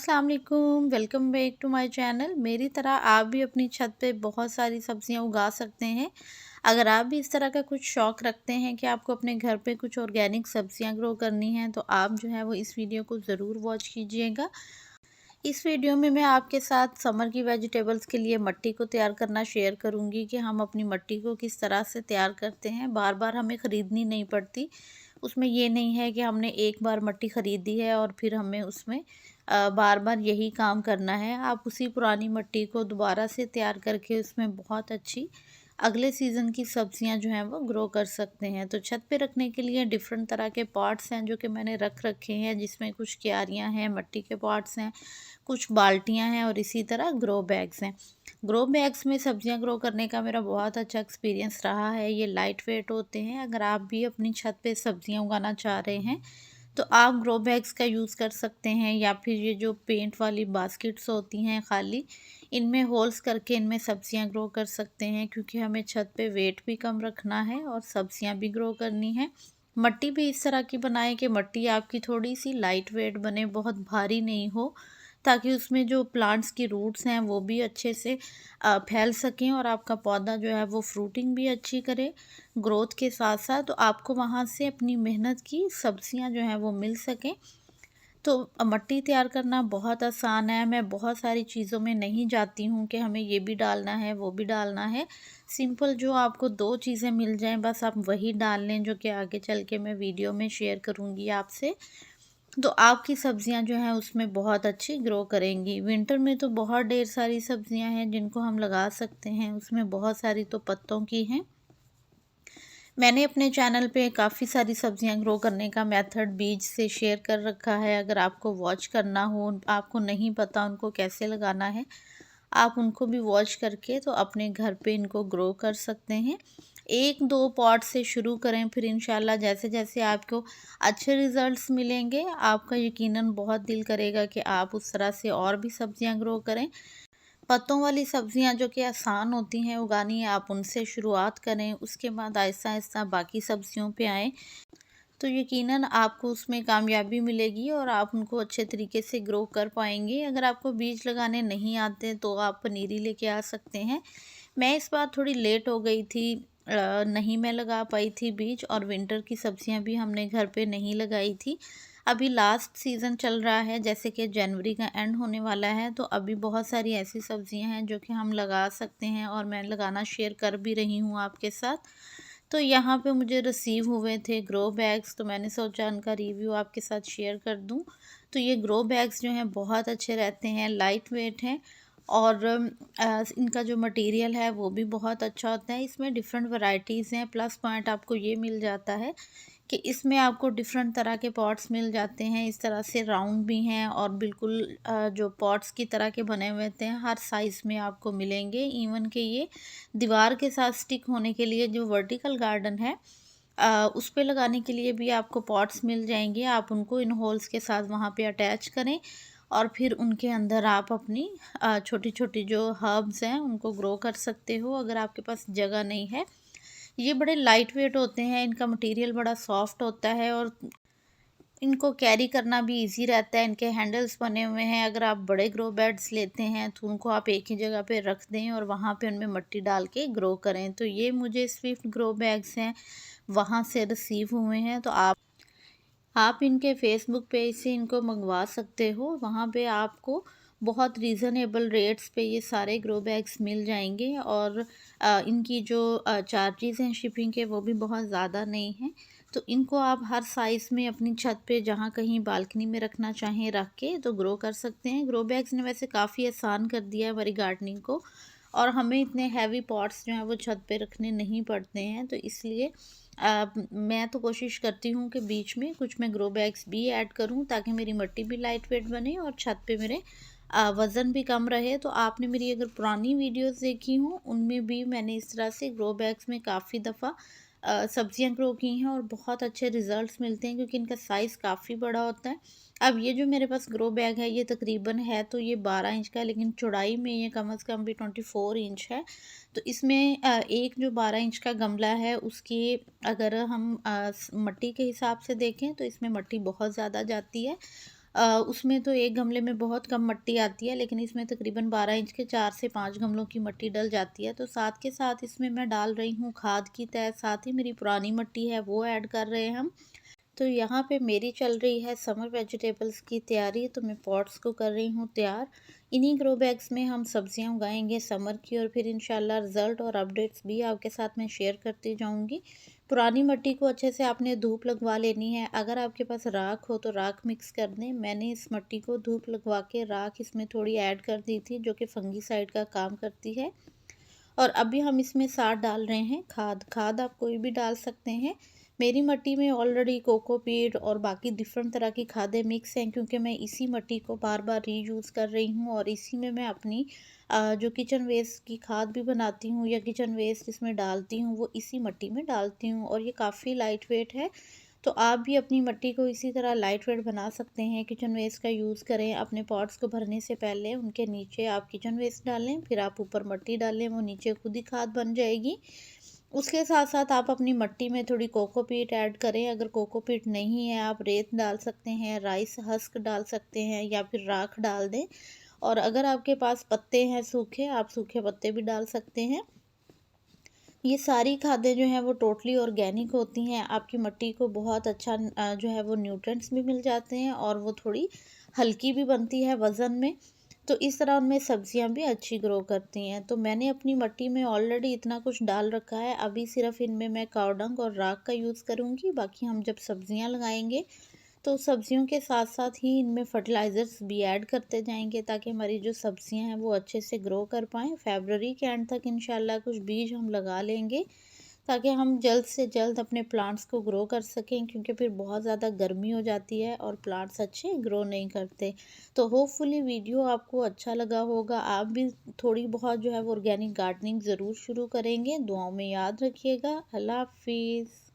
अस्सलाम वालेकुम, welcome back to my channel. मेरी तरह आप भी अपनी छत पे बहुत सारी सब्जियां उगा सकते हैं। अगर आप भी इस तरह का कुछ शौक़ रखते हैं कि आपको अपने घर पे कुछ ऑर्गेनिक सब्जियां ग्रो करनी हैं, तो आप जो है वो इस वीडियो को ज़रूर वॉच कीजिएगा। इस वीडियो में मैं आपके साथ समर की वेजिटेबल्स के लिए मिट्टी को तैयार करना शेयर करूंगी कि हम अपनी मिट्टी को किस तरह से तैयार करते हैं। बार बार हमें ख़रीदनी नहीं पड़ती। उसमें ये नहीं है कि हमने एक बार मिट्टी ख़रीदी है और फिर हमें उसमें बार बार यही काम करना है। आप उसी पुरानी मिट्टी को दोबारा से तैयार करके उसमें बहुत अच्छी अगले सीज़न की सब्जियां जो हैं वो ग्रो कर सकते हैं। तो छत पे रखने के लिए डिफरेंट तरह के पॉट्स हैं जो कि मैंने रख रखे हैं, जिसमें कुछ क्यारियां हैं, मिट्टी के पॉट्स हैं, कुछ बाल्टियां हैं और इसी तरह ग्रो बैग्स हैं। ग्रो बैग्स में सब्जियां ग्रो करने का मेरा बहुत अच्छा एक्सपीरियंस रहा है। ये लाइट वेट होते हैं। अगर आप भी अपनी छत पे सब्जियां उगाना चाह रहे हैं तो आप ग्रो बैग्स का यूज़ कर सकते हैं, या फिर ये जो पेंट वाली बास्केट्स होती हैं खाली, इनमें होल्स करके इनमें सब्जियां ग्रो कर सकते हैं, क्योंकि हमें छत पे वेट भी कम रखना है और सब्जियां भी ग्रो करनी है। मिट्टी भी इस तरह की बनाएं कि मिट्टी आपकी थोड़ी सी लाइट वेट बने, बहुत भारी नहीं हो, ताकि उसमें जो प्लांट्स की रूट्स हैं वो भी अच्छे से फैल सकें और आपका पौधा जो है वो फ्रूटिंग भी अच्छी करे ग्रोथ के साथ साथ, तो आपको वहाँ से अपनी मेहनत की सब्जियां जो हैं वो मिल सकें। तो मिट्टी तैयार करना बहुत आसान है। मैं बहुत सारी चीज़ों में नहीं जाती हूँ कि हमें ये भी डालना है वो भी डालना है। सिंपल जो आपको दो चीज़ें मिल जाएं बस आप वही डाल लें, जो कि आगे चल के मैं वीडियो में शेयर करूँगी आपसे। तो आपकी सब्जियां जो हैं उसमें बहुत अच्छी ग्रो करेंगी। विंटर में तो बहुत ढेर सारी सब्जियां हैं जिनको हम लगा सकते हैं, उसमें बहुत सारी तो पत्तों की हैं। मैंने अपने चैनल पे काफ़ी सारी सब्जियां ग्रो करने का मेथड बीज से शेयर कर रखा है। अगर आपको वॉच करना हो, आपको नहीं पता उनको कैसे लगाना है, आप उनको भी वॉच करके तो अपने घर पे इनको ग्रो कर सकते हैं। एक दो पॉट से शुरू करें, फिर इंशाल्लाह जैसे जैसे आपको अच्छे रिजल्ट्स मिलेंगे, आपका यकीनन बहुत दिल करेगा कि आप उस तरह से और भी सब्जियां ग्रो करें। पत्तों वाली सब्जियां जो कि आसान होती हैं उगानी, आप उनसे शुरुआत करें, उसके बाद आहिस्ता आहिस्ता बाकी सब्जियों पे आएँ, तो यकीनन आपको उसमें कामयाबी मिलेगी और आप उनको अच्छे तरीके से ग्रो कर पाएंगे। अगर आपको बीज लगाने नहीं आते तो आप पनीरी लेके आ सकते हैं। मैं इस बार थोड़ी लेट हो गई थी, नहीं मैं लगा पाई थी बीज, और विंटर की सब्जियां भी हमने घर पे नहीं लगाई थी। अभी लास्ट सीज़न चल रहा है, जैसे कि जनवरी का एंड होने वाला है, तो अभी बहुत सारी ऐसी सब्जियां हैं जो कि हम लगा सकते हैं और मैं लगाना शेयर कर भी रही हूँ आपके साथ। तो यहाँ पे मुझे रिसीव हुए थे ग्रो बैग्स, तो मैंने सोचा इनका रिव्यू आपके साथ शेयर कर दूँ। तो ये ग्रो बैग्स जो हैं बहुत अच्छे रहते हैं, लाइट वेट हैं, और इनका जो मटेरियल है वो भी बहुत अच्छा होता है। इसमें डिफरेंट वैरायटीज़ हैं। प्लस पॉइंट आपको ये मिल जाता है कि इसमें आपको डिफरेंट तरह के पॉट्स मिल जाते हैं। इस तरह से राउंड भी हैं और बिल्कुल जो पॉट्स की तरह के बने हुए होते हैं, हर साइज़ में आपको मिलेंगे। इवन कि ये दीवार के साथ स्टिक होने के लिए जो वर्टिकल गार्डन है, उस पे लगाने के लिए भी आपको पॉट्स मिल जाएंगे। आप उनको इन होल्स के साथ वहाँ पे अटैच करें और फिर उनके अंदर आप अपनी छोटी छोटी जो हर्ब्स हैं उनको ग्रो कर सकते हो, अगर आपके पास जगह नहीं है। ये बड़े लाइट वेट होते हैं, इनका मटेरियल बड़ा सॉफ्ट होता है और इनको कैरी करना भी इजी रहता है। इनके हैंडल्स बने हुए हैं। अगर आप बड़े ग्रो बेड्स लेते हैं तो उनको आप एक ही जगह पे रख दें और वहाँ पे उनमें मिट्टी डाल के ग्रो करें। तो ये मुझे स्विफ्ट ग्रो बैग्स हैं वहाँ से रिसीव हुए हैं, तो आप इनके फेसबुक पेज से इनको मंगवा सकते हो। वहाँ पे आपको बहुत रीज़नेबल रेट्स पे ये सारे ग्रो बैग्स मिल जाएंगे, और इनकी जो चार्जेस हैं शिपिंग के वो भी बहुत ज़्यादा नहीं हैं। तो इनको आप हर साइज़ में अपनी छत पे जहाँ कहीं बालकनी में रखना चाहें रख के तो ग्रो कर सकते हैं। ग्रो बैग्स ने वैसे काफ़ी आसान कर दिया है हमारी गार्डनिंग को, और हमें इतने हैवी पॉट्स जो हैं वो छत पे रखने नहीं पड़ते हैं। तो इसलिए मैं तो कोशिश करती हूँ कि बीच में कुछ मैं ग्रो बैग्स भी ऐड करूँ, ताकि मेरी मिट्टी भी लाइट वेट बने और छत पे मेरे वज़न भी कम रहे। तो आपने मेरी अगर पुरानी वीडियोस देखी हों, उनमें भी मैंने इस तरह से ग्रो बैग्स में काफ़ी दफ़ा सब्जियां ग्रो की हैं और बहुत अच्छे रिजल्ट्स मिलते हैं, क्योंकि इनका साइज़ काफ़ी बड़ा होता है। अब ये जो मेरे पास ग्रो बैग है ये तकरीबन है तो ये 12 इंच का है, लेकिन चौड़ाई में ये कम से कम भी 24 इंच है। तो इसमें एक जो 12 इंच का गमला है उसकी अगर हम मिट्टी के हिसाब से देखें तो इसमें मिट्टी बहुत ज़्यादा जाती है। उसमें तो एक गमले में बहुत कम मिट्टी आती है, लेकिन इसमें तकरीबन 12 इंच के 4 से 5 गमलों की मिट्टी डल जाती है। तो साथ के साथ इसमें मैं डाल रही हूँ खाद की तह, साथ ही मेरी पुरानी मिट्टी है वो ऐड कर रहे हैं हम। तो यहाँ पे मेरी चल रही है समर वेजिटेबल्स की तैयारी, तो मैं पॉट्स को कर रही हूँ तैयार। इन्हीं ग्रो बैग्स में हम सब्जियाँ उगाएंगे समर की, और फिर इंशाल्लाह रिज़ल्ट और अपडेट्स भी आपके साथ मैं शेयर करती जाऊँगी। पुरानी मिट्टी को अच्छे से आपने धूप लगवा लेनी है। अगर आपके पास राख हो तो राख मिक्स कर दें। मैंने इस मिट्टी को धूप लगवा के राख इसमें थोड़ी ऐड कर दी थी, जो कि फंगीसाइड का काम करती है। और अभी हम इसमें साथ डाल रहे हैं खाद। खाद आप कोई भी डाल सकते हैं। मेरी मिट्टी में ऑलरेडी कोकोपीट और बाकी डिफरेंट तरह की खादें मिक्स हैं, क्योंकि मैं इसी मिट्टी को बार बार रीयूज़ कर रही हूँ, और इसी में मैं अपनी जो किचन वेस्ट की खाद भी बनाती हूँ या किचन वेस्ट इसमें डालती हूँ, वो इसी मिट्टी में डालती हूँ। और ये काफ़ी लाइट वेट है, तो आप भी अपनी मिट्टी को इसी तरह लाइट वेट बना सकते हैं। किचन वेस्ट का यूज़ करें। अपने पॉट्स को भरने से पहले उनके नीचे आप किचन वेस्ट डालें, फिर आप ऊपर मिट्टी डालें, वो नीचे खुद ही खाद बन जाएगी। उसके साथ साथ आप अपनी मिट्टी में थोड़ी कोकोपीट ऐड करें। अगर कोकोपीट नहीं है, आप रेत डाल सकते हैं, राइस हस्क डाल सकते हैं, या फिर राख डाल दें। और अगर आपके पास पत्ते हैं सूखे, आप सूखे पत्ते भी डाल सकते हैं। ये सारी खादें जो हैं वो टोटली ऑर्गेनिक होती हैं। आपकी मिट्टी को बहुत अच्छा जो है वो न्यूट्रिएंट्स भी मिल जाते हैं, और वो थोड़ी हल्की भी बनती है वज़न में। तो इस तरह उनमें सब्जियां भी अच्छी ग्रो करती हैं। तो मैंने अपनी मिट्टी में ऑलरेडी इतना कुछ डाल रखा है। अभी सिर्फ इनमें मैं काव डंग और राख का यूज़ करूँगी। बाकी हम जब सब्जियां लगाएंगे तो सब्जियों के साथ साथ ही इनमें फर्टिलाइज़र्स भी ऐड करते जाएंगे, ताकि हमारी जो सब्जियां हैं वो अच्छे से ग्रो कर पाएँ। फरवरी के एंड तक इंशाल्लाह कुछ बीज हम लगा लेंगे, ताकि हम जल्द से जल्द अपने प्लांट्स को ग्रो कर सकें, क्योंकि फिर बहुत ज़्यादा गर्मी हो जाती है और प्लांट्स अच्छे ग्रो नहीं करते। तो होपफुली वीडियो आपको अच्छा लगा होगा। आप भी थोड़ी बहुत जो है वो ऑर्गेनिक गार्डनिंग ज़रूर शुरू करेंगे। दुआओं में याद रखिएगा। अल्लाह हाफिज़।